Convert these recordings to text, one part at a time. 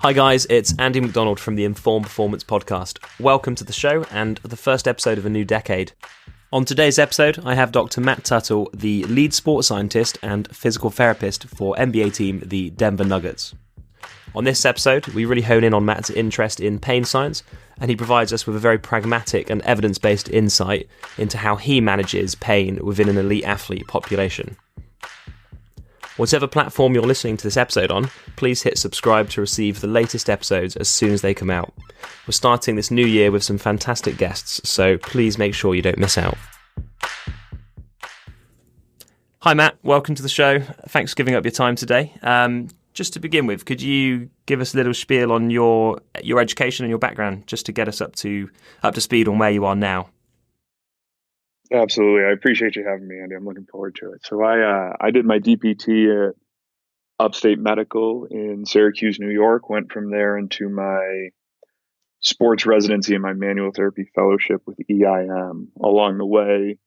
Hi guys, it's Andy McDonald from the Informed Performance podcast. Welcome to the show and the first episode of a new decade. On today's episode, I have Dr. Matt Tuttle, the lead sports scientist and physical therapist for NBA team, the Denver Nuggets. On this episode, we really hone in on Matt's interest in pain science, and he provides us with a very pragmatic and evidence-based insight into how he manages pain within an elite athlete population. Whatever platform you're listening to this episode on, please hit subscribe to receive the latest episodes as soon as they come out. We're starting this new year with some fantastic guests, so please make sure you don't miss out. Hi Matt, welcome to the show. Thanks for giving up your time today. Just to begin with, could you give us a little spiel on your education and your background, just to get us up to speed on where you are now? Absolutely. I appreciate you having me, Andy. I'm looking forward to it. So I did my DPT at Upstate Medical in Syracuse, New York, went from there into my sports residency and my manual therapy fellowship with EIM. Along the way,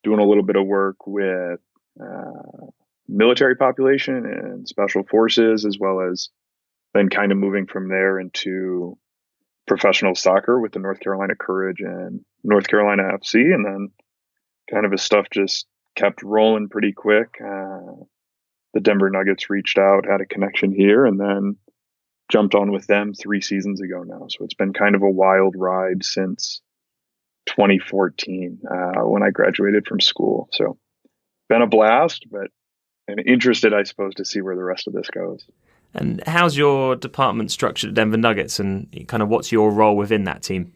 doing a little bit of work with military population and special forces, as well as then kind of moving from there into professional soccer with the North Carolina Courage and North Carolina FC, and then kind of his stuff just kept rolling pretty quick. The Denver Nuggets reached out, had a connection here, and then jumped on with them 3 seasons ago now. So it's been kind of a wild ride since 2014 when I graduated from school. So been a blast, but and interested, I suppose, to see where the rest of this goes. And how's your department structured at Denver Nuggets, and kind of what's your role within that team?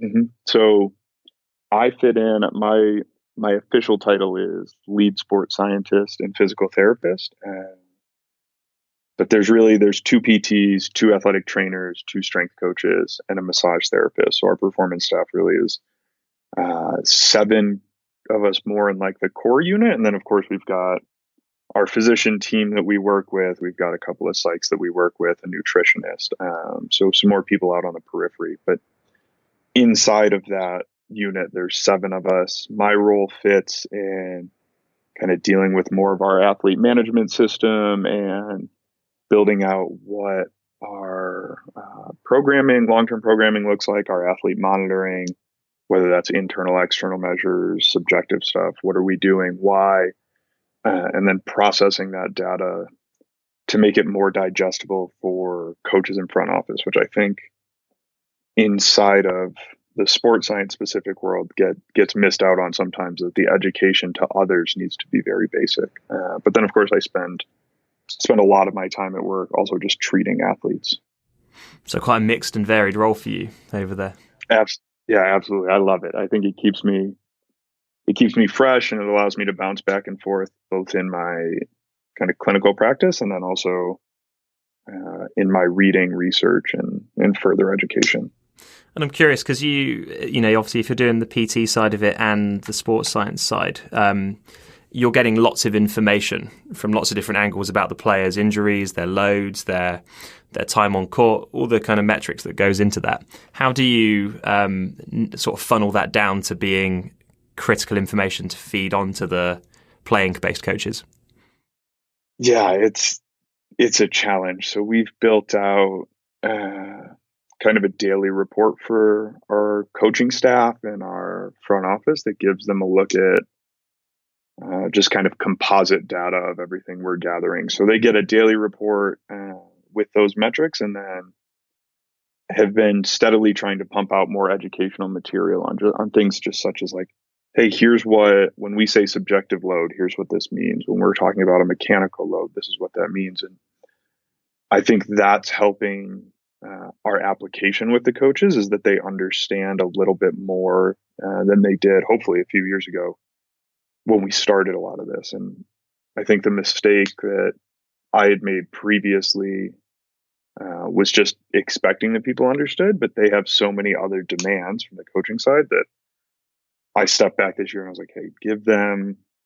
Mm-hmm. So I fit in. My official title is lead sports scientist and physical therapist. But there's 2 PTs, 2 athletic trainers, 2 strength coaches, and a massage therapist. So our performance staff really is 7 of us more in like the core unit. And then of course we've got our physician team that we work with. We've got a couple of psychs that we work with, a nutritionist. So some more people out on the periphery. But inside of that unit, there's 7 of us. My role fits in kind of dealing with more of our athlete management system and building out what our long-term programming looks like, our athlete monitoring, whether that's internal, external measures, subjective stuff. What are we doing? Why? And then processing that data to make it more digestible for coaches in front office, which I think inside of the sports science specific world gets missed out on sometimes, that the education to others needs to be very basic. But then of course I spend a lot of my time at work also just treating athletes. So quite a mixed and varied role for you over there. Yeah, absolutely. I love it. I think it keeps me fresh, and it allows me to bounce back and forth both in my kind of clinical practice and then also in my reading, research, and further education. And I'm curious because you know, obviously if you're doing the PT side of it and the sports science side, you're getting lots of information from lots of different angles about the players' injuries, their loads, their time on court, all the kind of metrics that goes into that. How do you sort of funnel that down to being critical information to feed onto the playing-based coaches? Yeah, it's a challenge. So we've built out kind of a daily report for our coaching staff and our front office that gives them a look at just kind of composite data of everything we're gathering. So they get a daily report with those metrics, and then have been steadily trying to pump out more educational material on things just such as like, hey, here's when we say subjective load, here's what this means. When we're talking about a mechanical load, this is what that means. And I think that's helping our application with the coaches, is that they understand a little bit more than they did, hopefully, a few years ago when we started a lot of this. And I think the mistake that I had made previously was just expecting that people understood, but they have so many other demands from the coaching side that I stepped back this year and I was like, hey,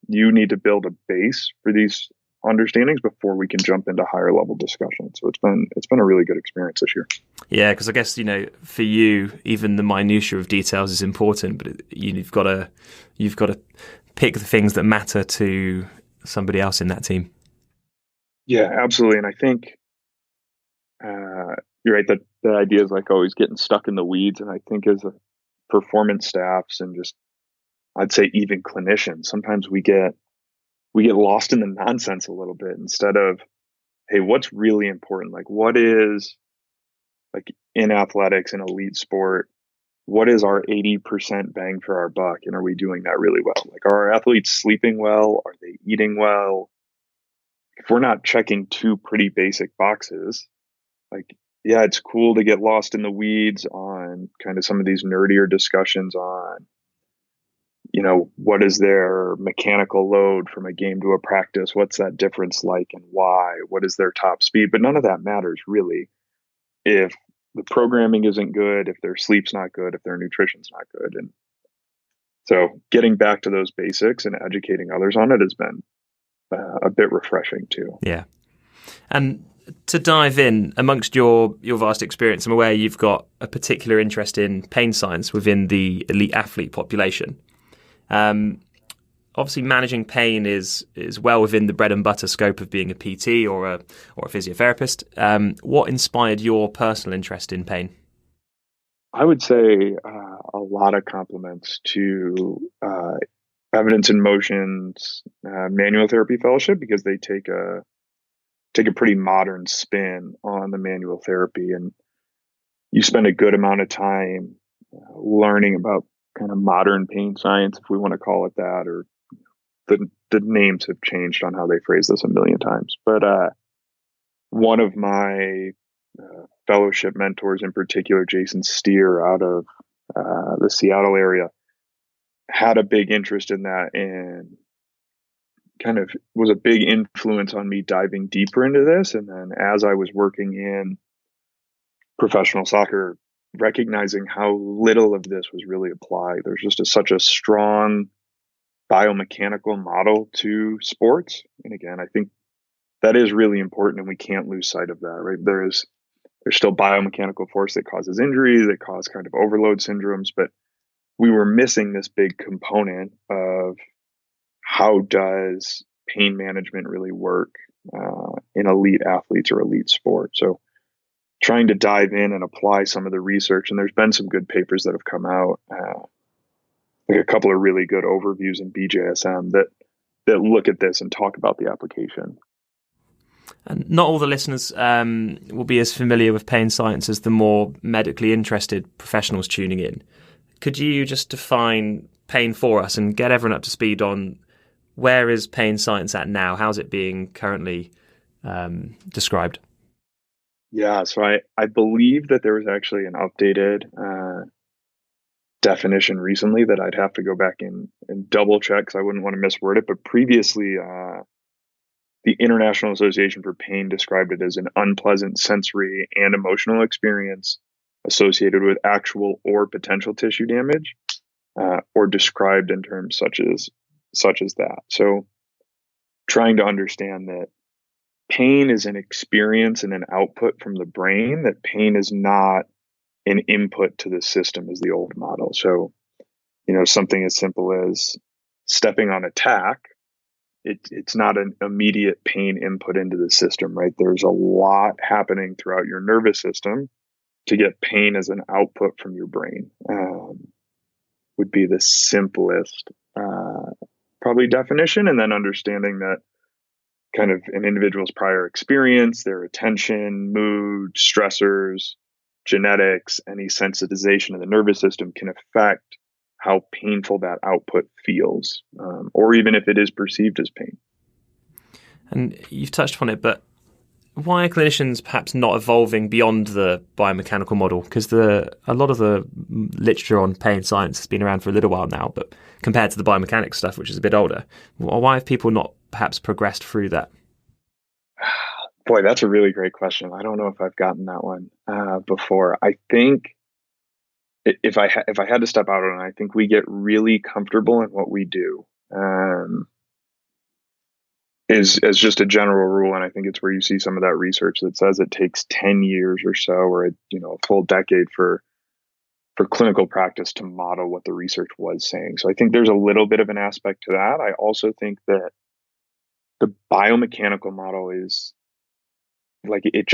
you need to build a base for these understandings before we can jump into higher level discussion. So it's been a really good experience this year. Yeah, because I guess, you know, for you, even the minutiae of details is important, but you've got to pick the things that matter to somebody else in that team. Yeah, absolutely. And I think you're right that the idea is like always getting stuck in the weeds. And I think as a performance staffs and just, I'd say even clinicians, sometimes we get lost in the nonsense a little bit instead of, hey, what's really important? Like what is like in athletics and elite sport, what is our 80% bang for our buck? And are we doing that really well? Like, are our athletes sleeping well? Are they eating well? If we're not checking two pretty basic boxes, like, yeah, it's cool to get lost in the weeds on kind of some of these nerdier discussions on, what is their mechanical load from a game to a practice? What's that difference like and why? What is their top speed? But none of that matters really if the programming isn't good, if their sleep's not good, if their nutrition's not good. And so getting back to those basics and educating others on it has been a bit refreshing too. Yeah. And to dive in, amongst your vast experience, I'm aware you've got a particular interest in pain science within the elite athlete population. Obviously, managing pain is well within the bread and butter scope of being a PT or a physiotherapist. What inspired your personal interest in pain? I would say a lot of compliments to Evidence in Motion's manual therapy fellowship, because they take a pretty modern spin on the manual therapy, and you spend a good amount of time learning about kind of modern pain science, if we want to call it that, or the names have changed on how they phrase this a million times. But one of my fellowship mentors in particular, Jason Steer out of the Seattle area, had a big interest in that and kind of was a big influence on me diving deeper into this. And then as I was working in professional soccer, recognizing how little of this was really applied. There's just such a strong biomechanical model to sports. And again, I think that is really important and we can't lose sight of that, right? There's still biomechanical force that causes injury, that cause kind of overload syndromes, but we were missing this big component of how does pain management really work in elite athletes or elite sport. So trying to dive in and apply some of the research, and there's been some good papers that have come out, like a couple of really good overviews in BJSM that look at this and talk about the application. And not all the listeners will be as familiar with pain science as the more medically interested professionals tuning in. Could you just define pain for us and get everyone up to speed on where is pain science at now? How's it being currently described? Yeah, so I believe that there was actually an updated definition recently that I'd have to go back and double check because I wouldn't want to misword it. But previously, the International Association for Pain described it as an unpleasant sensory and emotional experience associated with actual or potential tissue damage, or described in terms such as that. So trying to understand that pain is an experience and an output from the brain, that pain is not an input to the system as the old model. So, something as simple as stepping on a tack, it's not an immediate pain input into the system, right? There's a lot happening throughout your nervous system to get pain as an output from your brain, would be the simplest probably definition. And then understanding that kind of an individual's prior experience, their attention, mood, stressors, genetics, any sensitization of the nervous system can affect how painful that output feels, or even if it is perceived as pain. And you've touched upon it, but why are clinicians perhaps not evolving beyond the biomechanical model? Because a lot of the literature on pain science has been around for a little while now, but compared to the biomechanics stuff, which is a bit older, why have people not perhaps progressed through that? Boy, that's a really great question. I don't know if I've gotten that one before. I think if I had to step out on it, I think we get really comfortable in what we do. Is as just a general rule, and I think it's where you see some of that research that says it takes 10 years or so, or a full decade for clinical practice to model what the research was saying. So I think there's a little bit of an aspect to that. I also think that the biomechanical model is like it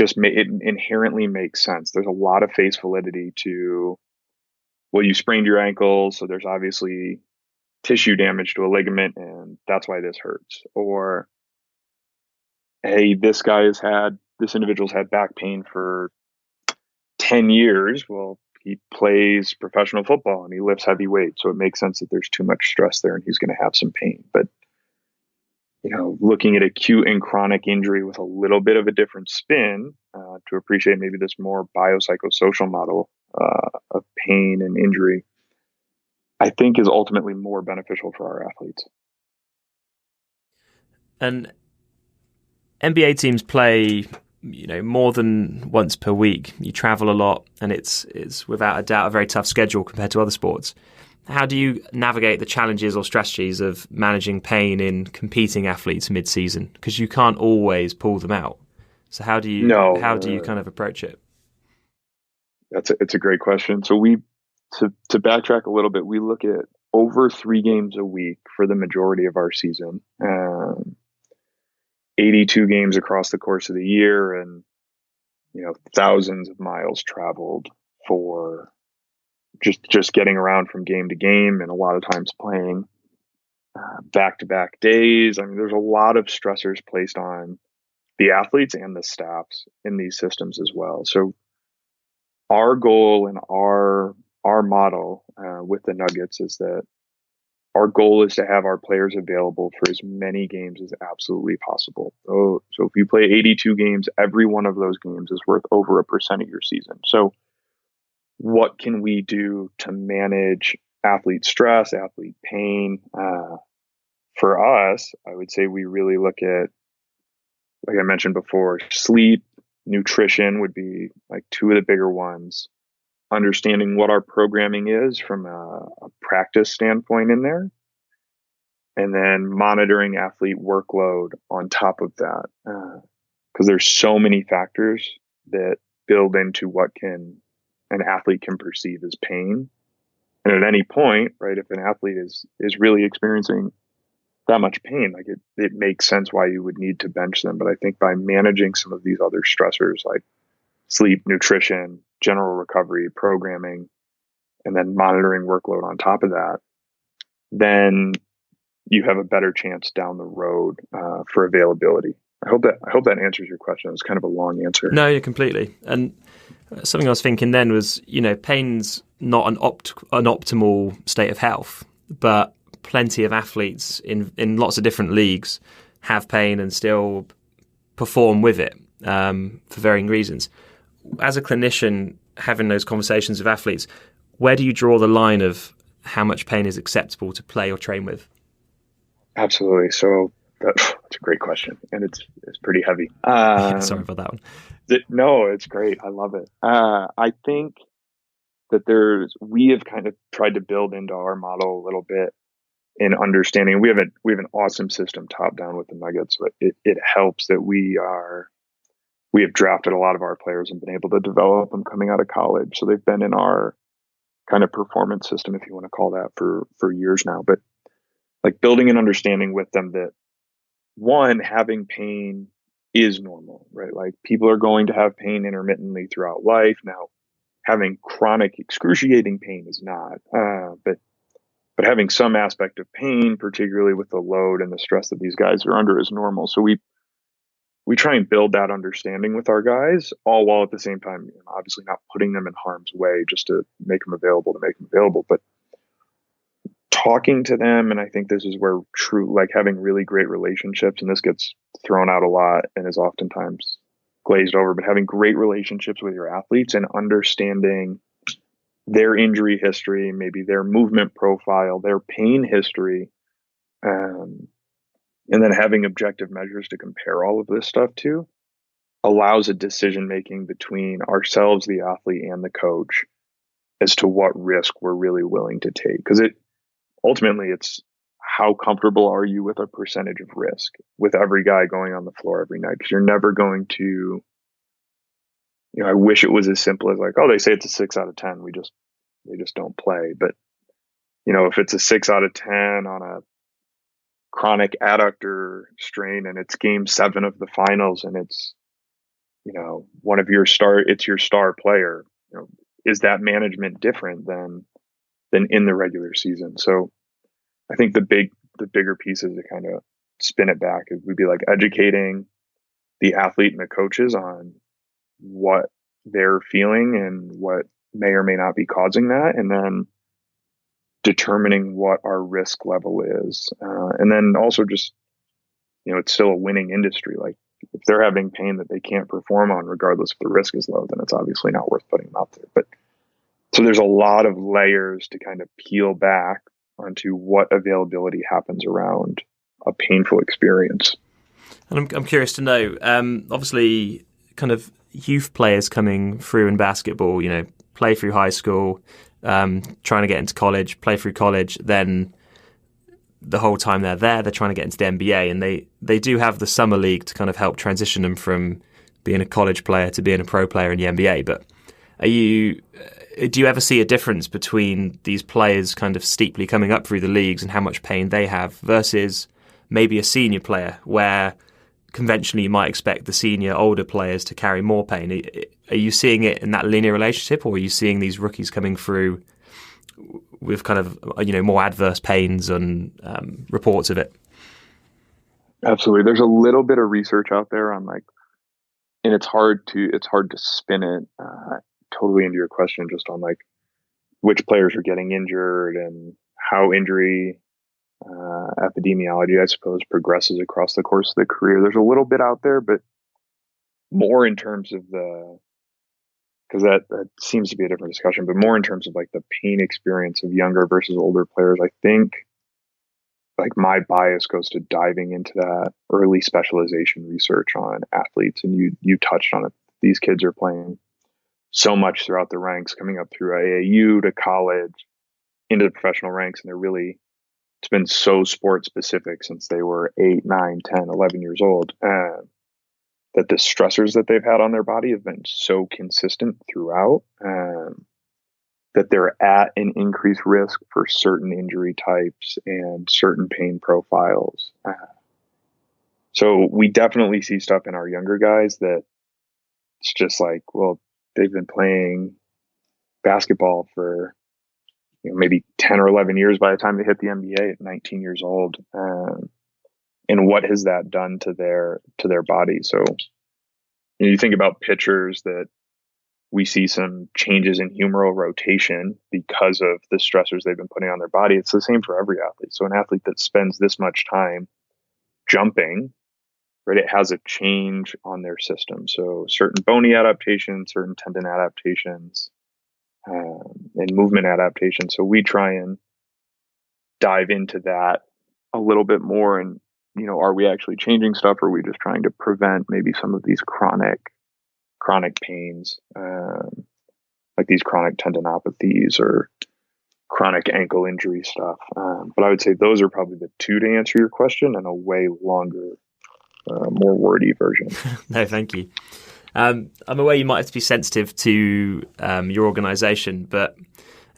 inherently makes sense. There's a lot of face validity to, well, you sprained your ankle, so there's obviously tissue damage to a ligament, and that's why this hurts. Or, hey, this individual's had back pain for 10 years. Well, he plays professional football and he lifts heavy weights, so it makes sense that there's too much stress there and he's going to have some pain. But looking at acute and chronic injury with a little bit of a different spin, to appreciate maybe this more biopsychosocial model of pain and injury, I think is ultimately more beneficial for our athletes. And NBA teams play, more than once per week. You travel a lot, and it's without a doubt a very tough schedule compared to other sports. How do you navigate the challenges or strategies of managing pain in competing athletes mid-season? Because you can't always pull them out. So how do you kind of approach it? It's a great question. So to backtrack a little bit, we look at over 3 games a week for the majority of our season, 82 games across the course of the year, and thousands of miles traveled for just getting around from game to game, and a lot of times playing back-to-back days. I mean, there's a lot of stressors placed on the athletes and the staffs in these systems as well. So our goal and our model with the Nuggets is that our goal is to have our players available for as many games as absolutely possible. So if you play 82 games, every one of those games is worth over 1% of your season. So what can we do to manage athlete stress, athlete pain? For us, I would say we really look at, like I mentioned before, sleep, nutrition would be like 2 of the bigger ones. Understanding what our programming is from a practice standpoint in there, and then monitoring athlete workload on top of that. Because there's so many factors that build into what an athlete can perceive as pain. And at any point, right, if an athlete is really experiencing that much pain, like it makes sense why you would need to bench them. But I think by managing some of these other stressors like sleep, nutrition, general recovery, programming, and then monitoring workload on top of that, then you have a better chance down the road for availability. I hope that answers your question. It was kind of a long answer. No, yeah, completely. And something I was thinking then was, pain's not an optimal state of health, but plenty of athletes in lots of different leagues have pain and still perform with it for varying reasons. As a clinician, having those conversations with athletes, where do you draw the line of how much pain is acceptable to play or train with? Absolutely. So that's a great question, and it's pretty heavy. Sorry about that one. No, it's great. I love it. I think that we have kind of tried to build into our model a little bit in understanding. We have an awesome system top down with the Nuggets, but it helps that we have drafted a lot of our players and been able to develop them coming out of college. So they've been in our kind of performance system, if you want to call that, for years now. But like building an understanding with them that, one, having pain is normal, right? Like people are going to have pain intermittently throughout life. Now, having chronic excruciating pain is not, but having some aspect of pain, particularly with the load and the stress that these guys are under, is normal. So we try and build that understanding with our guys, all while at the same time, obviously not putting them in harm's way just to make them available, but talking to them. And I think this is where having really great relationships, and this gets thrown out a lot and is oftentimes glazed over, but having great relationships with your athletes and understanding their injury history, maybe their movement profile, their pain history, and then having objective measures to compare all of this stuff to, allows a decision making between ourselves, the athlete, and the coach as to what risk we're really willing to take. Because ultimately it's how comfortable are you with a percentage of risk with every guy going on the floor every night? Because you're never going to, I wish it was as simple as like, oh, they say it's a 6 out of 10. They just don't play. But, if it's a 6 out of 10 on a chronic adductor strain and it's game 7 of the finals and it's one of it's your star player. Is that management different than in the regular season? So I think the bigger pieces to kind of spin it back would be like educating the athlete and the coaches on what they're feeling and what may or may not be causing that, and then determining what our risk level is, and then also just it's still a winning industry. Like if they're having pain that they can't perform on, regardless if the risk is low, then it's obviously not worth putting them out there. But so there's a lot of layers to kind of peel back onto what availability happens around a painful experience. And I'm curious to know, obviously, kind of youth players coming through in basketball, play through high school, trying to get into college, play through college, then the whole time they're trying to get into the NBA, and they do have the summer league to kind of help transition them from being a college player to being a pro player in the NBA. But do you ever see a difference between these players kind of steeply coming up through the leagues and how much pain they have versus maybe a senior player where conventionally you might expect the senior older players to carry more pain? Are you seeing it in that linear relationship, or are you seeing these rookies coming through with kind of more adverse pains and reports of it? Absolutely. There's a little bit of research out there on and it's hard to spin it totally into your question just on which players are getting injured and how injury epidemiology, I suppose, progresses across the course of the career. There's a little bit out there, but more in terms of because that seems to be a different discussion, but more in terms of the pain experience of younger versus older players. I think my bias goes to diving into that early specialization research on athletes. And you touched on it. These kids are playing so much throughout the ranks, coming up through AAU to college into the professional ranks. And it's been so sport specific since they were 8, 9, 10, 11 years old. That the stressors that they've had on their body have been so consistent throughout, that they're at an increased risk for certain injury types and certain pain profiles. So we definitely see stuff in our younger guys that it's just they've been playing basketball for maybe 10 or 11 years by the time they hit the NBA at 19 years old. And what has that done to their body? So you think about pitchers that we see some changes in humeral rotation because of the stressors they've been putting on their body. It's the same for every athlete. So an athlete that spends this much time jumping, right, it has a change on their system. So certain bony adaptations, certain tendon adaptations, and movement adaptations. So we try and dive into that a little bit more. And, are we actually changing stuff, or are we just trying to prevent maybe some of these chronic pains, like these chronic tendinopathies or chronic ankle injury stuff? But I would say those are probably the two to answer your question, and a way longer, more wordy version. No, thank you. I'm aware you might have to be sensitive to your organisation, but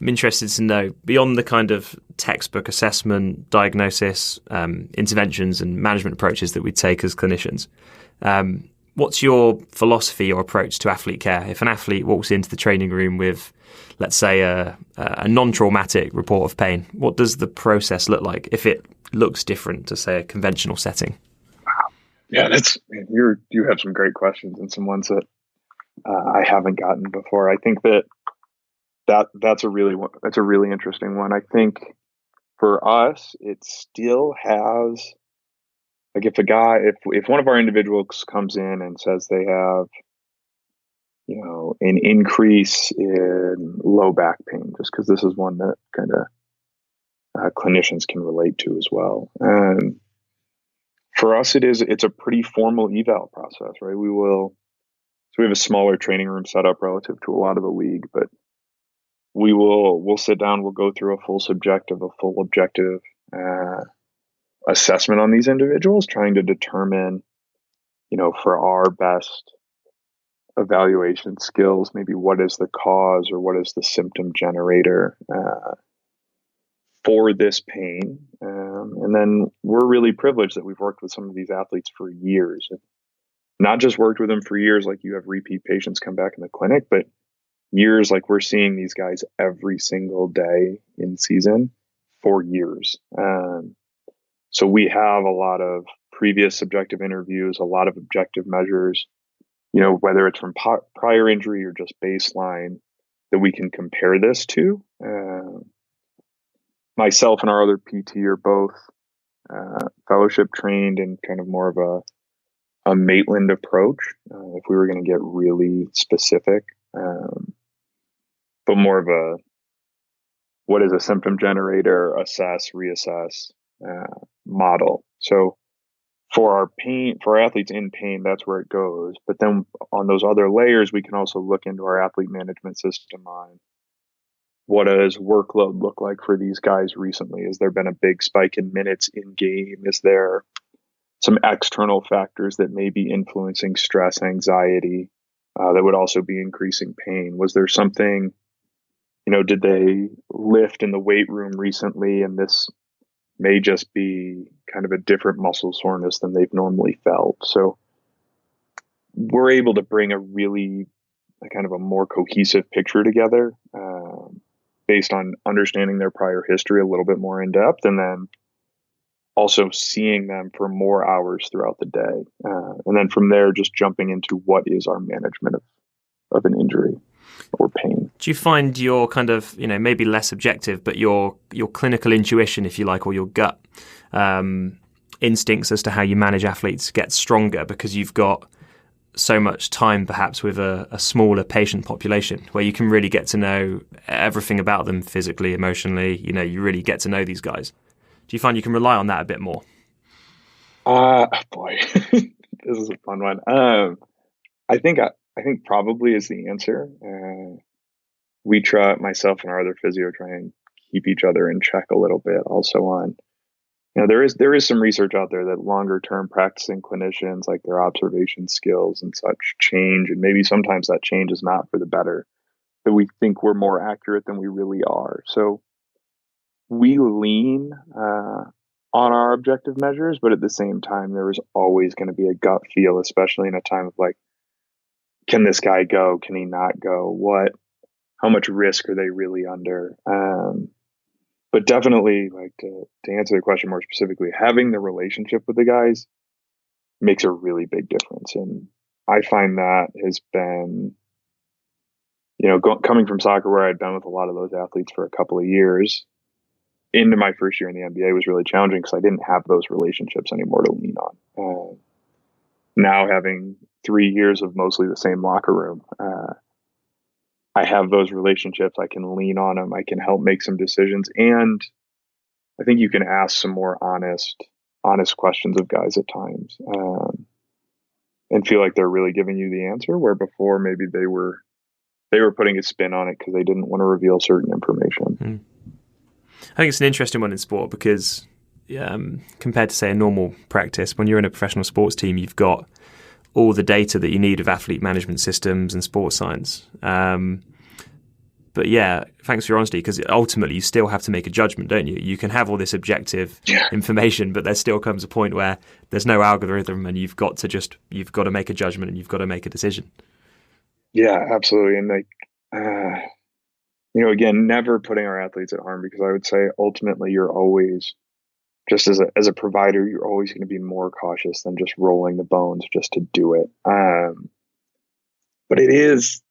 I'm interested to know, beyond the kind of textbook assessment, diagnosis, interventions and management approaches that we take as clinicians, what's your philosophy or approach to athlete care? If an athlete walks into the training room with, let's say, a non-traumatic report of pain, what does the process look like if it looks different to, say, a conventional setting? Yeah, you have some great questions, and some ones that I haven't gotten before. I think that's a really interesting one. I think for us, it still has, if one of our individuals comes in and says they have an increase in low back pain, just because this is one that kind of clinicians can relate to as well. And for us, it's a pretty formal eval process, right? So we have a smaller training room set up relative to a lot of the league, but we'll sit down, we'll go through a full objective assessment on these individuals, trying to determine, for our best evaluation skills, maybe what is the cause or what is the symptom generator for this pain. And then we're really privileged that we've worked with some of these athletes for years. not just worked with them for years, like you have repeat patients come back in the clinic, but years like we're seeing these guys every single day in season for years. So we have a lot of previous subjective interviews, a lot of objective measures, whether it's from prior injury or just baseline that we can compare this to. Myself and our other PT are both fellowship trained in kind of more of a Maitland approach, if we were going to get really specific, but more of a what is a symptom generator, assess, reassess model. So for our athletes in pain, that's where it goes. But then on those other layers, we can also look into our athlete management system on what does workload look like for these guys recently? Has there been a big spike in minutes in game? Is there some external factors that may be influencing stress, anxiety, that would also be increasing pain? Was there something, did they lift in the weight room recently and this may just be kind of a different muscle soreness than they've normally felt? So we're able to bring a kind of a more cohesive picture together, based on understanding their prior history a little bit more in depth, and then also seeing them for more hours throughout the day. And then from there, just jumping into what is our management of an injury or pain. Do you find your kind of, maybe less objective, but your clinical intuition, if you like, or your gut instincts as to how you manage athletes get stronger because you've got so much time perhaps with a smaller patient population where you can really get to know everything about them physically, emotionally, you really get to know these guys? Do you find you can rely on that a bit more? Boy, this is a fun one. I think probably is the answer. We try, myself and our other physio, try and keep each other in check a little bit. Also on, there is some research out there that longer term practicing clinicians, like their observation skills and such, change, and maybe sometimes that change is not for the better. That we think we're more accurate than we really are. So we lean on our objective measures, but at the same time, there is always going to be a gut feel, especially in a time of like, can this guy go? Can he not go? How much risk are they really under? But definitely, like to answer the question more specifically, having the relationship with the guys makes a really big difference. And I find that has been, coming from soccer where I'd been with a lot of those athletes for a couple of years, into my first year in the NBA was really challenging because I didn't have those relationships anymore to lean on. Now having 3 years of mostly the same locker room, I have those relationships. I can lean on them. I can help make some decisions. And I think you can ask some more honest questions of guys at times, and feel like they're really giving you the answer, where before maybe they were putting a spin on it because they didn't want to reveal certain information. I think it's an interesting one in sport because compared to, say, a normal practice, when you're in a professional sports team, you've got all the data that you need of athlete management systems and sports science. But yeah, thanks for your honesty, because ultimately you still have to make a judgment, don't you? You can have all this objective information, but there still comes a point where there's no algorithm and you've got to make a judgment and you've got to make a decision. Yeah, absolutely. And again, never putting our athletes at harm, because I would say ultimately you're always, just as a provider, you're always going to be more cautious than just rolling the bones just to do it. But it is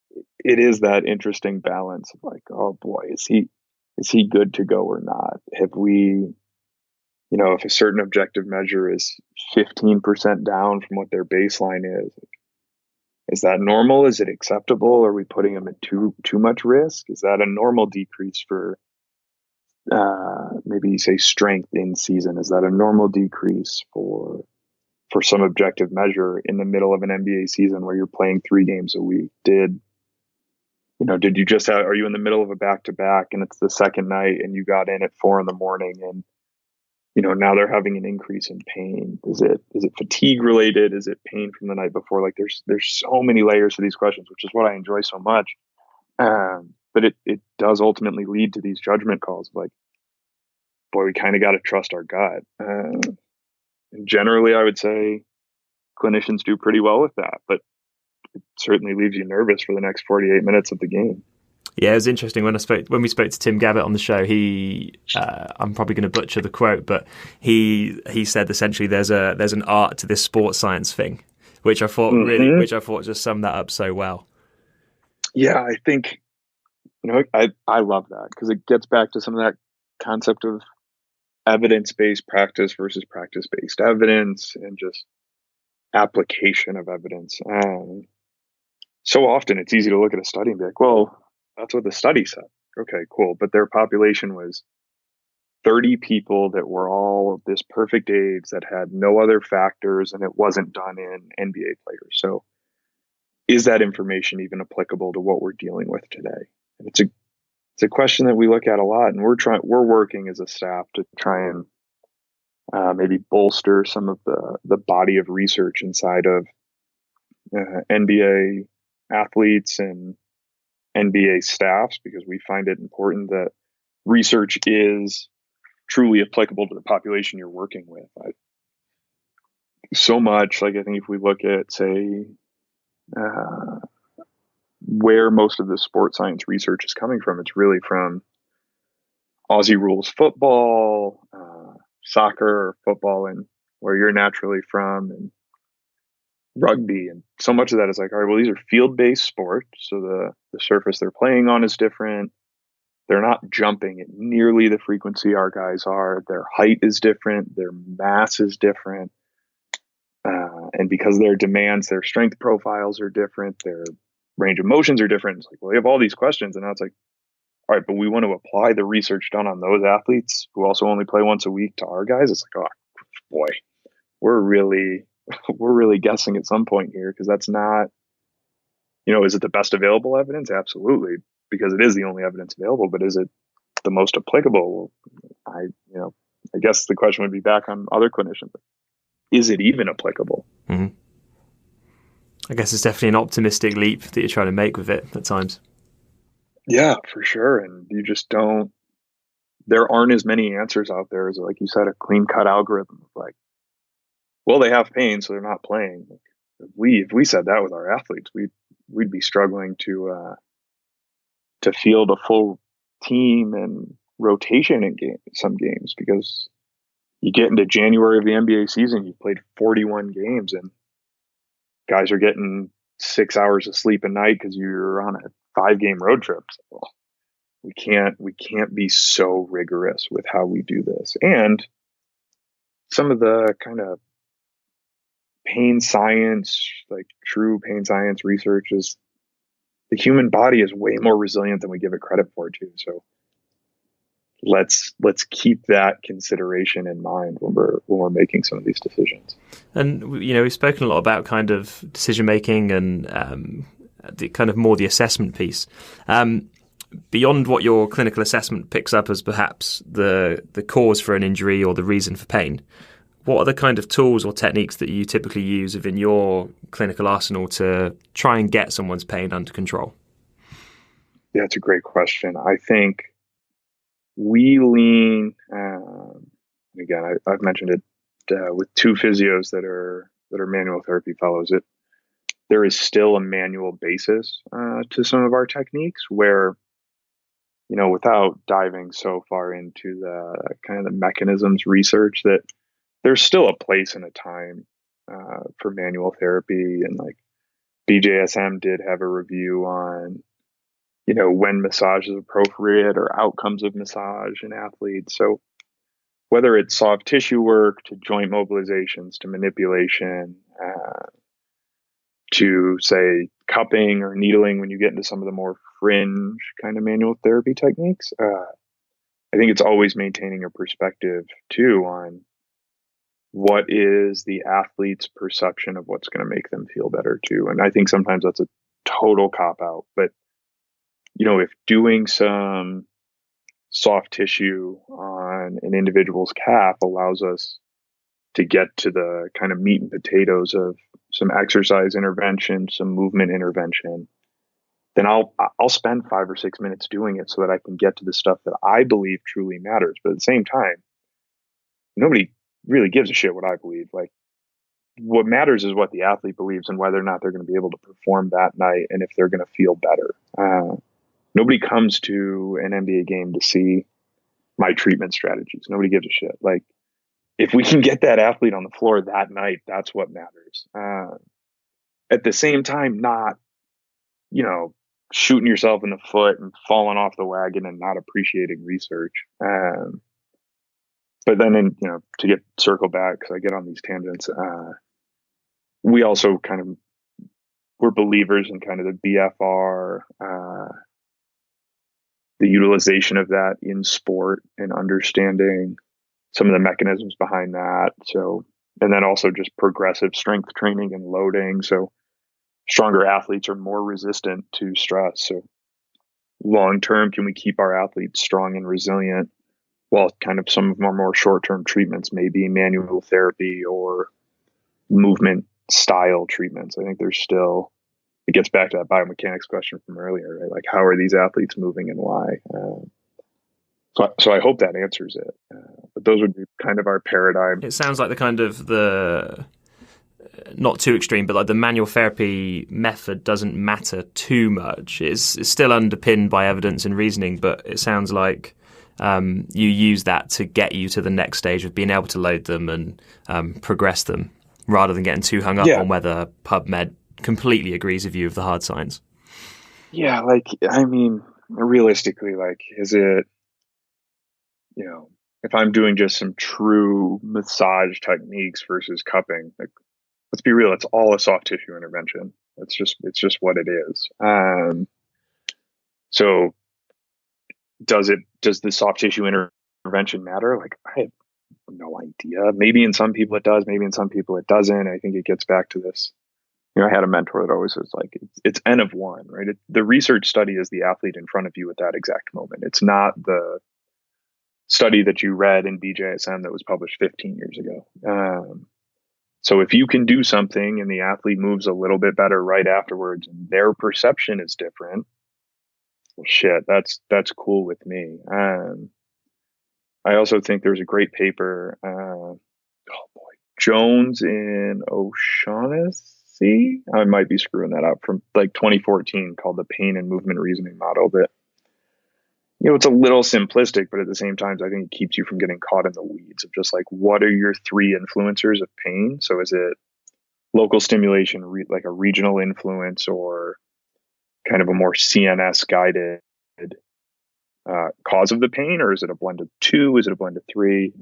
that interesting balance of like, oh boy, is he good to go or not? Have we, if a certain objective measure is 15% down from what their baseline is that normal? Is it acceptable? Are we putting them at too much risk? Is that a normal decrease for maybe say strength in season? Is that a normal decrease for some objective measure in the middle of an NBA season where you're playing 3 games a week? Did you just are you in the middle of a back-to-back and it's the second night and you got in at 4 a.m. and now they're having an increase in pain? Is it fatigue related? Is it pain from the night before? Like there's so many layers to these questions, which is what I enjoy so much. But it does ultimately lead to these judgment calls of like, boy, we kind of got to trust our gut. And generally, I would say clinicians do pretty well with that, but it certainly leaves you nervous for the next 48 minutes of the game. Yeah, it was interesting when we spoke to Tim Gabbett on the show. I'm probably going to butcher the quote, but he said essentially there's an art to this sports science thing, which I thought just summed that up so well. Yeah, I think I love that because it gets back to some of that concept of evidence-based practice versus practice-based evidence and just application of evidence. So often it's easy to look at a study and be like, well, that's what the study said. Okay, cool. But their population was 30 people that were all this perfect age that had no other factors, and it wasn't done in NBA players. So is that information even applicable to what we're dealing with today? And it's a question that we look at a lot, and we're working as a staff to try and maybe bolster some of the body of research inside of NBA athletes and NBA staffs, because we find it important that research is truly applicable to the population you're working with. So much, like I think if we look at, say, where most of the sports science research is coming from, it's really from Aussie rules football, soccer, or football, and where you're naturally from, and rugby. And so much of that is like, all right, well, these are field-based sports, so the surface they're playing on is different. They're not jumping at nearly the frequency our guys are. Their height is different. Their mass is different. And because their demands, their strength profiles are different. Their range of motions are different. It's like, well, we have all these questions. And now it's like, all right, but we want to apply the research done on those athletes who also only play once a week to our guys. It's like, oh, boy, we're really guessing at some point here, because that's not, is it the best available evidence? Absolutely, because it is the only evidence available. But is it the most applicable? I guess the question would be back on other clinicians. Is it even applicable? Mm-hmm. I guess it's definitely an optimistic leap that you're trying to make with it at times. Yeah, for sure. And you just there aren't as many answers out there as, like you said, a clean cut algorithm of like, well, they have pain, so they're not playing. If we said that with our athletes, we'd be struggling to field a full team and rotation in some games, because you get into January of the NBA season, you've played 41 games, and guys are getting 6 hours of sleep a night because you're on a 5-game road trip. So we can't be so rigorous with how we do this. And some of the kind of pain science, like true pain science research, is the human body is way more resilient than we give it credit for too. So let's keep that consideration in mind when we're making some of these decisions. And we've spoken a lot about kind of decision making and the kind of more the assessment piece. Beyond what your clinical assessment picks up as perhaps the cause for an injury or the reason for pain, what are the kind of tools or techniques that you typically use within your clinical arsenal to try and get someone's pain under control? Yeah, it's a great question. I think we lean, again, I've mentioned it with 2 physios that are manual therapy fellows. There is still a manual basis to some of our techniques where, without diving so far into the kind of the mechanisms research, that there's still a place and a time for manual therapy. And like BJSM did have a review on, when massage is appropriate or outcomes of massage in athletes. So whether it's soft tissue work to joint mobilizations to manipulation to, say, cupping or needling when you get into some of the more fringe kind of manual therapy techniques, I think it's always maintaining a perspective too on what is the athlete's perception of what's going to make them feel better too. And I think sometimes that's a total cop out, but if doing some soft tissue on an individual's calf allows us to get to the kind of meat and potatoes of some exercise intervention, some movement intervention, then I'll spend 5 or 6 minutes doing it so that I can get to the stuff that I believe truly matters. But at the same time, nobody really gives a shit what I believe. Like, what matters is what the athlete believes and whether or not they're going to be able to perform that night and if they're going to feel better. Nobody comes to an NBA game to see my treatment strategies. Nobody gives a shit. Like, if we can get that athlete on the floor that night, that's what matters. At the same time, not, shooting yourself in the foot and falling off the wagon and not appreciating research. But then, to circle back, because I get on these tangents, we also we're believers in kind of the BFR, the utilization of that in sport and understanding some of the mechanisms behind that. So, and then also just progressive strength training and loading. So stronger athletes are more resistant to stress. So long term, can we keep our athletes strong and resilient? While kind of some of our more short-term treatments may be manual therapy or movement style treatments. I think it gets back to that biomechanics question from earlier, right? Like, how are these athletes moving and why? So I hope that answers it. But those would be kind of our paradigm. It sounds like the not too extreme, but like the manual therapy method doesn't matter too much. It's still underpinned by evidence and reasoning, but it sounds like you use that to get you to the next stage of being able to load them and progress them, rather than getting too hung up on whether PubMed completely agrees with you of the hard science. Yeah, realistically, is it, if I'm doing just some true massage techniques versus cupping, let's be real, it's all a soft tissue intervention. It's just what it is. So does the soft tissue intervention matter? I have no idea. Maybe in some people it does, maybe in some people it doesn't. I think it gets back to this. I had a mentor that always was like, it's N of one, right? The research study is the athlete in front of you at that exact moment. It's not the study that you read in BJSM that was published 15 years ago. So if you can do something and the athlete moves a little bit better right afterwards and their perception is different, well, shit, that's cool with me. I also think there's a great paper, Jones in O'Shaughnessy. I might be screwing that up, from 2014, called the pain and movement reasoning model. That, it's a little simplistic, but at the same time, I think it keeps you from getting caught in the weeds of just what are your three influencers of pain? So is it local stimulation, like a regional influence, or kind of a more CNS guided cause of the pain, or is it a blend of two? Is it a blend of three?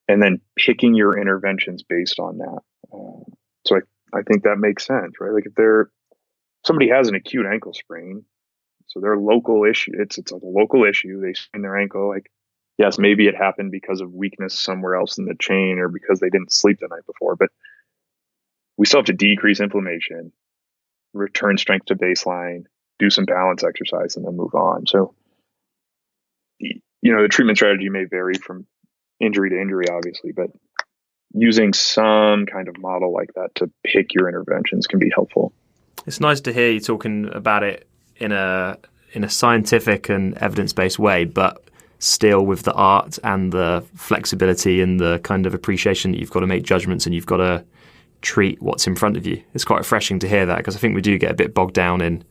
And then picking your interventions based on that. So I think that makes sense, right? Like, if somebody has an acute ankle sprain, so their local issue, it's a local issue. They sprain their ankle. Yes, maybe it happened because of weakness somewhere else in the chain, or because they didn't sleep the night before, but we still have to decrease inflammation, return strength to baseline, do some balance exercise, and then move on. So, the treatment strategy may vary from injury to injury, obviously, but using some kind of model like that to pick your interventions can be helpful. It's nice to hear you talking about it in a scientific and evidence-based way, but still with the art and the flexibility and the kind of appreciation that you've got to make judgments and you've got to treat what's in front of you. It's quite refreshing to hear that, because I think we do get a bit bogged down in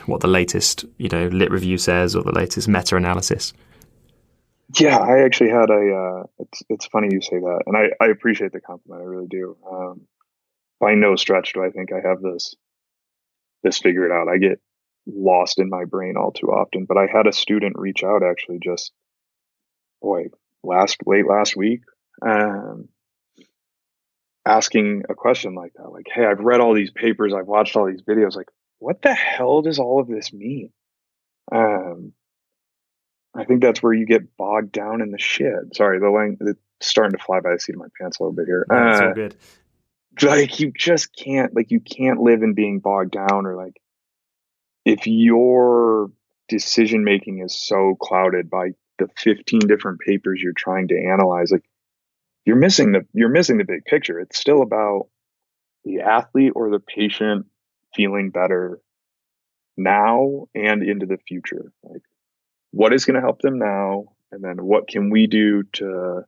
what the latest lit review says or the latest meta-analysis. Yeah, I actually had it's funny you say that, and I appreciate the compliment, I really do. By no stretch do I think I have this figured out. I get lost in my brain all too often, but I had a student reach out actually just late last week, asking a question like that, like, hey, I've read all these papers, I've watched all these videos, like, what the hell does all of this mean? I think that's where you get bogged down in the shit. Sorry, it's starting to fly by the seat of my pants a little bit here. That's all good. You just can't, you can't live in being bogged down, or if your decision making is so clouded by the 15 different papers you're trying to analyze, you're missing the big picture. It's still about the athlete or the patient feeling better now and into the future. What is going to help them now, and then what can we do to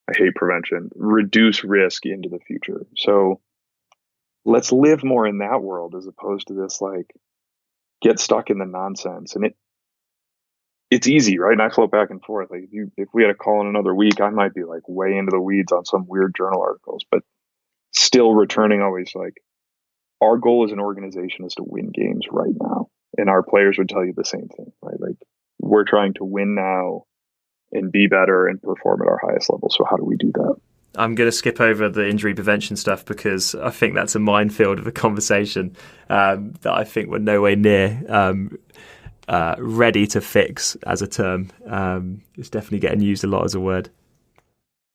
I hate prevention. Reduce risk into the future. So let's live more in that world as opposed to this like get stuck in the nonsense. And it's easy, right? And I float back and forth. Like if we had a call in another week, I might be like way into the weeds on some weird journal articles, but still returning always like our goal as an organization is to win games right now. And our players would tell you the same thing, right? Like we're trying to win now and be better and perform at our highest level. So how do we do that? I'm going to skip over the injury prevention stuff because I think that's a minefield of a conversation that I think we're nowhere near ready to fix as a term. It's definitely getting used a lot as a word.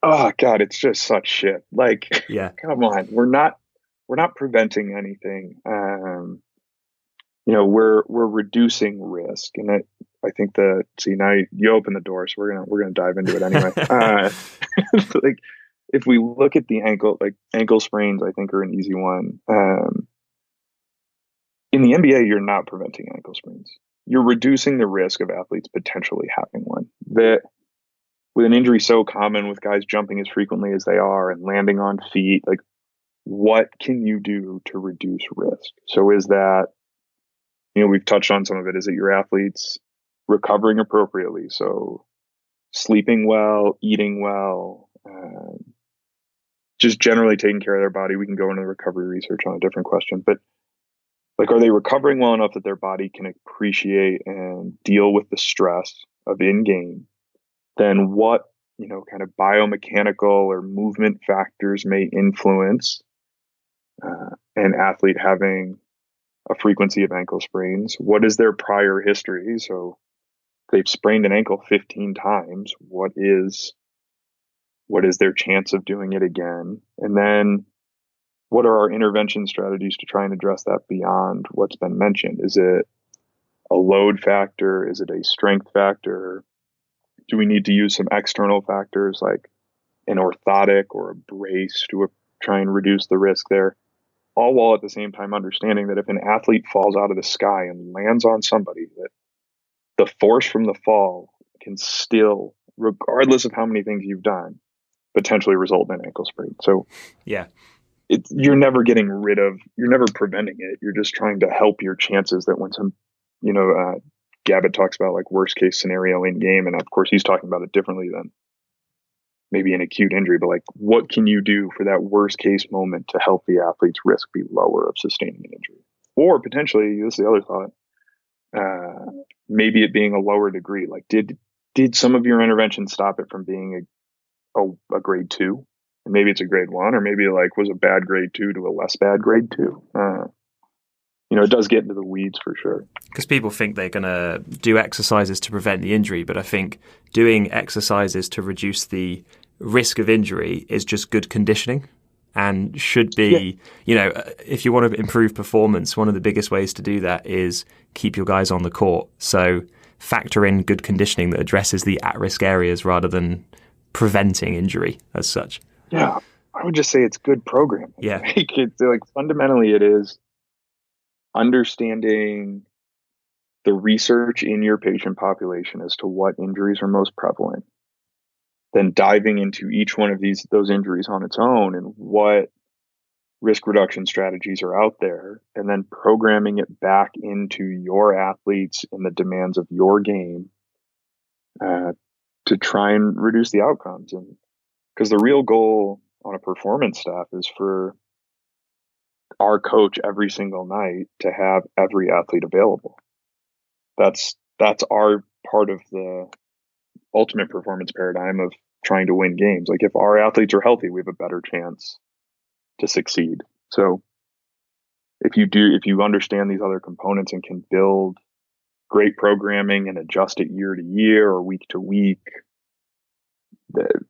Oh God, it's just such shit. Like, yeah, come on, we're not preventing anything. We're reducing risk, and I think now you open the door, so we're gonna dive into it anyway. Like, if we look at the ankle sprains, I think are an easy one. In the NBA, you're not preventing ankle sprains. You're reducing the risk of athletes potentially having one. That with an injury so common, with guys jumping as frequently as they are and landing on feet, like what can you do to reduce risk? So is that, we've touched on some of it. Is it your athletes recovering appropriately? So sleeping well, eating well, just generally taking care of their body. We can go into the recovery research on a different question, but like, are they recovering well enough that their body can appreciate and deal with the stress of in-game? Then what, kind of biomechanical or movement factors may influence an athlete having a frequency of ankle sprains? What is their prior history? So they've sprained an ankle 15 times. What is their chance of doing it again? And then what are our intervention strategies to try and address that beyond what's been mentioned? Is it a load factor? Is it a strength factor? Do we need to use some external factors like an orthotic or a brace to try and reduce the risk there? All while at the same time understanding that if an athlete falls out of the sky and lands on somebody, that the force from the fall can still, regardless of how many things you've done, potentially result in an ankle sprain. So yeah, you're never preventing it. You're just trying to help your chances that when some, Gabbett talks about like worst case scenario in game. And of course he's talking about it differently than maybe an acute injury, but like, what can you do for that worst case moment to help the athlete's risk be lower of sustaining an injury? Or potentially, this is the other thought, maybe it being a lower degree. Like, did some of your intervention stop it from being a grade 2? And maybe it's a grade 1, or maybe like was a bad grade 2 to a less bad grade 2. It does get into the weeds for sure. Because people think they're going to do exercises to prevent the injury, but I think doing exercises to reduce the risk of injury is just good conditioning and should be, if you want to improve performance, one of the biggest ways to do that is keep your guys on the court. So factor in good conditioning that addresses the at-risk areas rather than preventing injury as such. Yeah, I would just say it's good programming. Yeah. Like fundamentally it is understanding the research in your patient population as to what injuries are most prevalent, then diving into each one of those injuries on its own and what risk reduction strategies are out there, and then programming it back into your athletes and the demands of your game to try and reduce the outcomes. And because the real goal on a performance staff is for our coach every single night to have every athlete available. That's our part of the ultimate performance paradigm of trying to win games. Like if our athletes are healthy, we have a better chance to succeed. So if you understand these other components and can build great programming and adjust it year to year or week to week,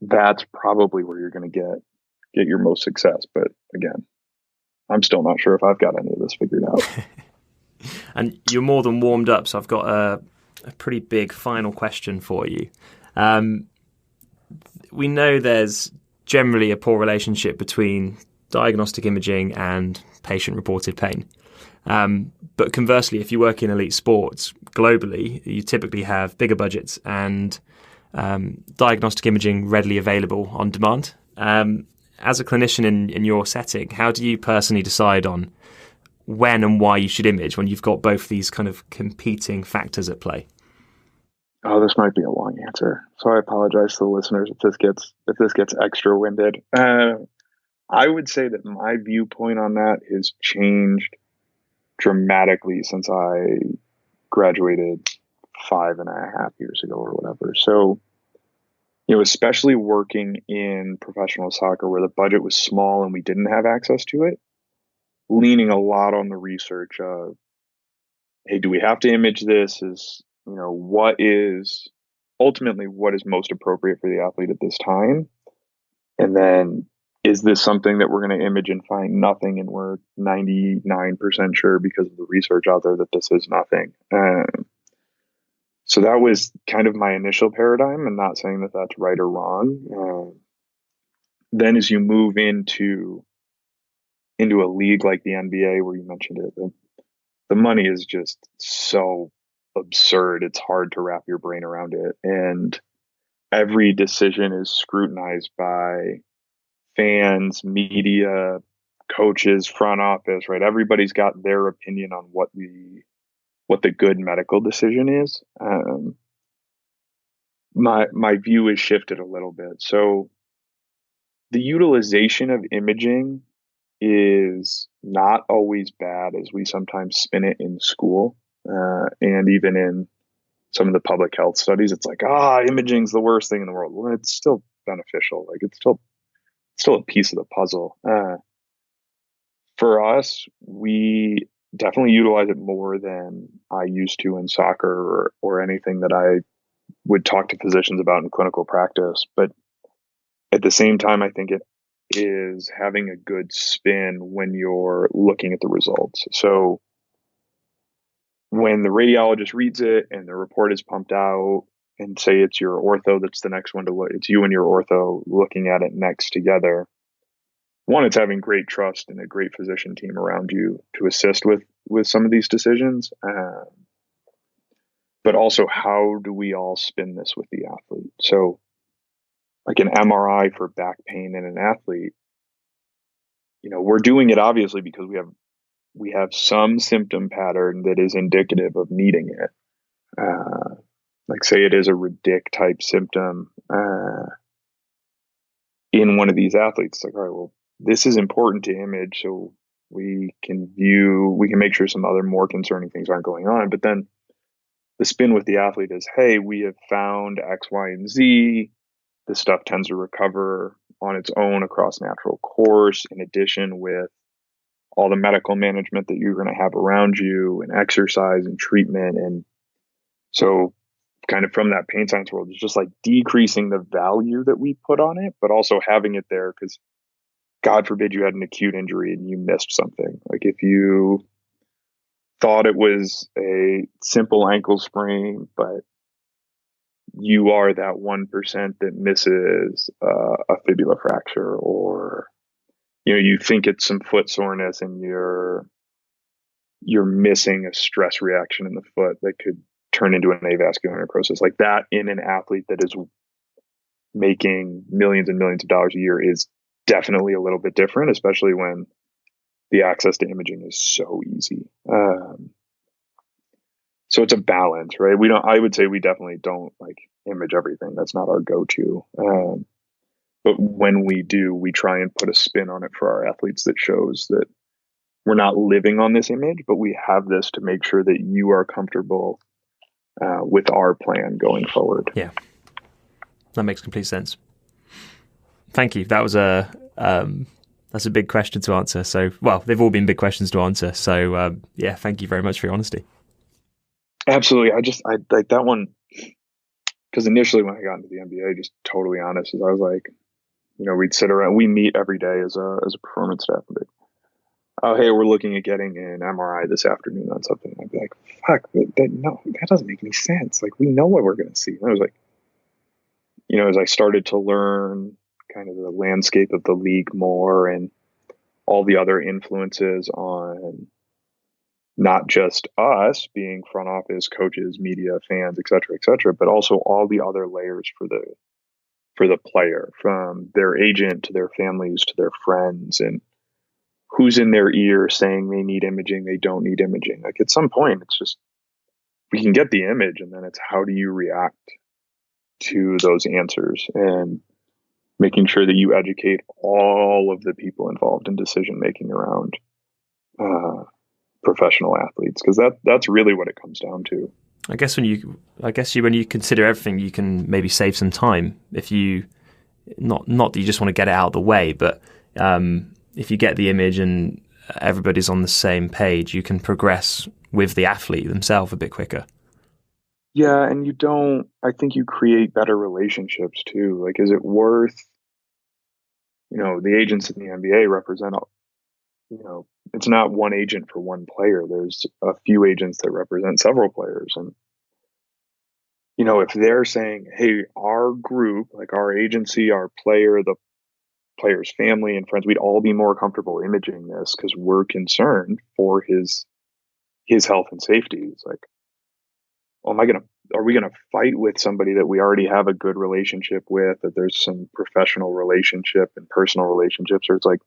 that's probably where you're going to get your most success. But again, I'm still not sure if I've got any of this figured out. And you're more than warmed up, so I've got a pretty big final question for you. We know there's generally a poor relationship between diagnostic imaging and patient-reported pain. But conversely, if you work in elite sports globally, you typically have bigger budgets and diagnostic imaging readily available on demand. As a clinician in your setting, how do you personally decide on when and why you should image when you've got both these kind of competing factors at play? Oh, this might be a long answer, so I apologize to the listeners if this gets extra winded. I would say that my viewpoint on that has changed dramatically since I graduated 5.5 years ago or whatever. So, especially working in professional soccer where the budget was small and we didn't have access to it, leaning a lot on the research of, hey, do we have to image this? What is most appropriate for the athlete at this time? And then, is this something that we're going to image and find nothing, and we're 99% sure because of the research out there that this is nothing? So that was kind of my initial paradigm. I'm not saying that that's right or wrong. Then as you move into a league like the NBA, where you mentioned it, the money is just so absurd. It's hard to wrap your brain around it. And every decision is scrutinized by fans, media, coaches, front office, right? Everybody's got their opinion on what the good medical decision is. My view has shifted a little bit. So the utilization of imaging is not always bad as we sometimes spin it in school, and even in some of the public health studies. It's like, imaging's the worst thing in the world. Well, it's still beneficial. Like it's still a piece of the puzzle. For us, we definitely utilize it more than I used to in soccer or anything that I would talk to physicians about in clinical practice. But at the same time, I think it is having a good spin when you're looking at the results. So when the radiologist reads it and the report is pumped out, and say it's your ortho that's the next one to look, it's you and your ortho looking at it next together. One, it's having great trust and a great physician team around you to assist with some of these decisions. But also, how do we all spin this with the athlete? So like an MRI for back pain in an athlete, we're doing it obviously because we have some symptom pattern that is indicative of needing it. Like say it is a Redick type symptom in one of these athletes. Like, all right, well, this is important to image so we can make sure some other more concerning things aren't going on. But then the spin with the athlete is, hey, we have found X, Y, and Z. This stuff tends to recover on its own across natural course, in addition with all the medical management that you're going to have around you and exercise and treatment. And so kind of from that pain science world, it's just like decreasing the value that we put on it, but also having it there because God forbid you had an acute injury and you missed something. Like if you thought it was a simple ankle sprain, but you are that 1% that misses a fibula fracture, or you think it's some foot soreness and you're missing a stress reaction in the foot that could turn into an avascular necrosis. Like that in an athlete that is making millions and millions of dollars a year is definitely a little bit different, especially when the access to imaging is so easy. So it's a balance, right? I would say we definitely don't like image everything. That's not our go-to. But when we do, we try and put a spin on it for our athletes that shows that we're not living on this image, but we have this to make sure that you are comfortable with our plan going forward. Yeah, that makes complete sense. Thank you. That was that's a big question to answer. So, well, they've all been big questions to answer. So, yeah, thank you very much for your honesty. Absolutely. I like that one because initially when I got into the NBA, just totally honest, is I was like, we'd sit around, we meet every day as a performance staff, and oh, hey, we're looking at getting an MRI this afternoon on something. I'd be like, fuck, no, that doesn't make any sense. Like, we know what we're going to see. And I was like, as I started to learn kind of the landscape of the league more and all the other influences on not just us being front office, coaches, media, fans, et cetera, but also all the other layers for the player, from their agent to their families to their friends, and who's in their ear saying they need imaging, they don't need imaging. Like, at some point, it's just, we can get the image, and then it's how do you react to those answers, and making sure that you educate all of the people involved in decision making around professional athletes, because that's really what it comes down to. I guess when you consider everything, you can maybe save some time if you not that you just want to get it out of the way, but if you get the image and everybody's on the same page, you can progress with the athlete themselves a bit quicker. Yeah, and I think you create better relationships too. Like, is it worth, the agents in the NBA represent, it's not one agent for one player. There's a few agents that represent several players. And, if they're saying, hey, our group, like our agency, our player, the player's family and friends, we'd all be more comfortable imaging this because we're concerned for his health and safety. It's like, are we going to fight with somebody that we already have a good relationship with, that there's some professional relationship and personal relationships? Or it's like,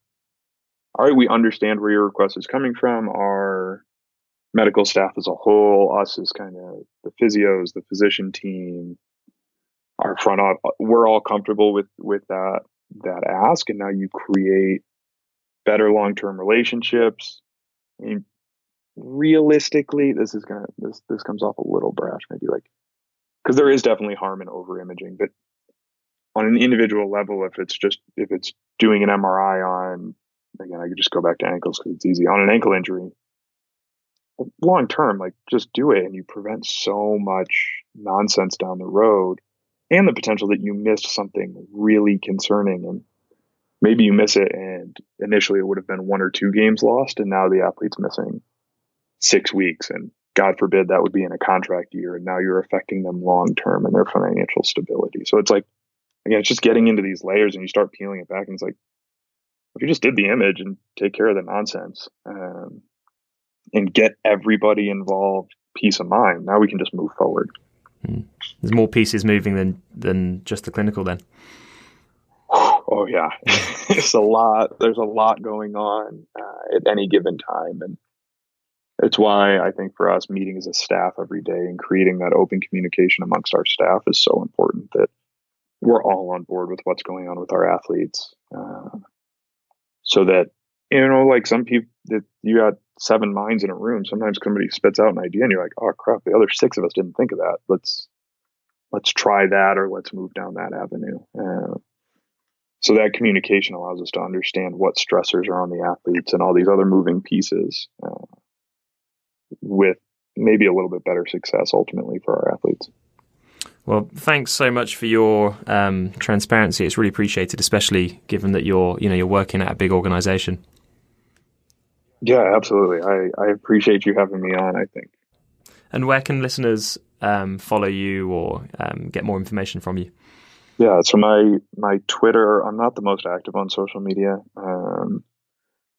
all right, we understand where your request is coming from. Our medical staff as a whole, us as kind of the physios, the physician team, our front office, we're all comfortable with that ask. And now you create better long-term relationships. I mean, realistically, this comes off a little brash, maybe, like, because there is definitely harm in over imaging, but on an individual level, if it's doing an MRI on, again, I could just go back to ankles because it's easy, on an ankle injury, long term, like, just do it, and you prevent so much nonsense down the road, and the potential that you missed something really concerning, and maybe you miss it, and initially it would have been 1 or 2 games lost, and now the athlete's missing 6 weeks, and God forbid that would be in a contract year, and now you're affecting them long term and their financial stability. So it's like, again, it's just getting into these layers, and you start peeling it back, and it's like, if you just did the image and take care of the nonsense, and get everybody involved peace of mind, now we can just move forward. There's more pieces moving than just the clinical then. Oh yeah. There's a lot going on at any given time, and it's why I think for us, meeting as a staff every day and creating that open communication amongst our staff is so important, that we're all on board with what's going on with our athletes, so that, like, some people, that you got 7 minds in a room, sometimes somebody spits out an idea and you're like, oh crap, the other 6 of us didn't think of that. Let's try that, or let's move down that avenue. So that communication allows us to understand what stressors are on the athletes and all these other moving pieces, with maybe a little bit better success ultimately for our athletes. Well, thanks so much for your transparency. It's really appreciated, especially given that you're working at a big organization. Yeah, absolutely. I appreciate you having me on, I think. And where can listeners follow you or get more information from you? Yeah, so my Twitter, I'm not the most active on social media.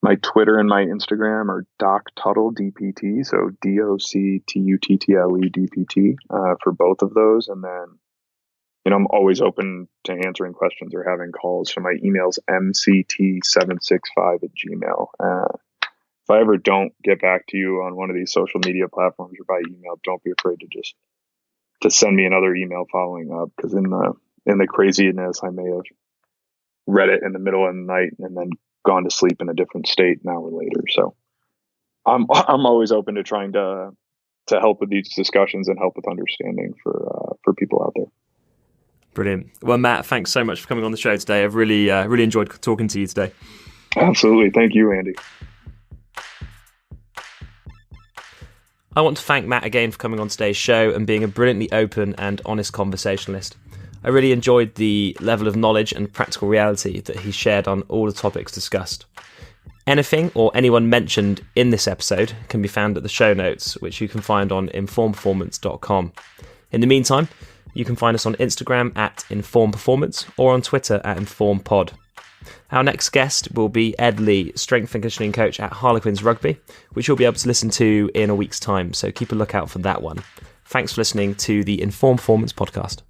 My Twitter and my Instagram are Doc Tuttle DPT, so DOCTUTTLE DPT for both of those. And then, I'm always open to answering questions or having calls. So my email's mct765@gmail. If I ever don't get back to you on one of these social media platforms or by email, don't be afraid to send me another email following up, because in the craziness, I may have read it in the middle of the night and then gone to sleep in a different state an hour later. So I'm always open to trying to help with these discussions and help with understanding for people out there. Brilliant. Well, Matt, thanks so much for coming on the show today. I've really enjoyed talking to you today. Absolutely. Thank you, Andy. I want to thank Matt again for coming on today's show and being a brilliantly open and honest conversationalist. I really enjoyed the level of knowledge and practical reality that he shared on all the topics discussed. Anything or anyone mentioned in this episode can be found at the show notes, which you can find on informperformance.com. In the meantime, you can find us on Instagram @informperformance or on Twitter @informpod. Our next guest will be Ed Lee, strength and conditioning coach at Harlequins Rugby, which you'll be able to listen to in a week's time, so keep a lookout for that one. Thanks for listening to the Informed Performance Podcast.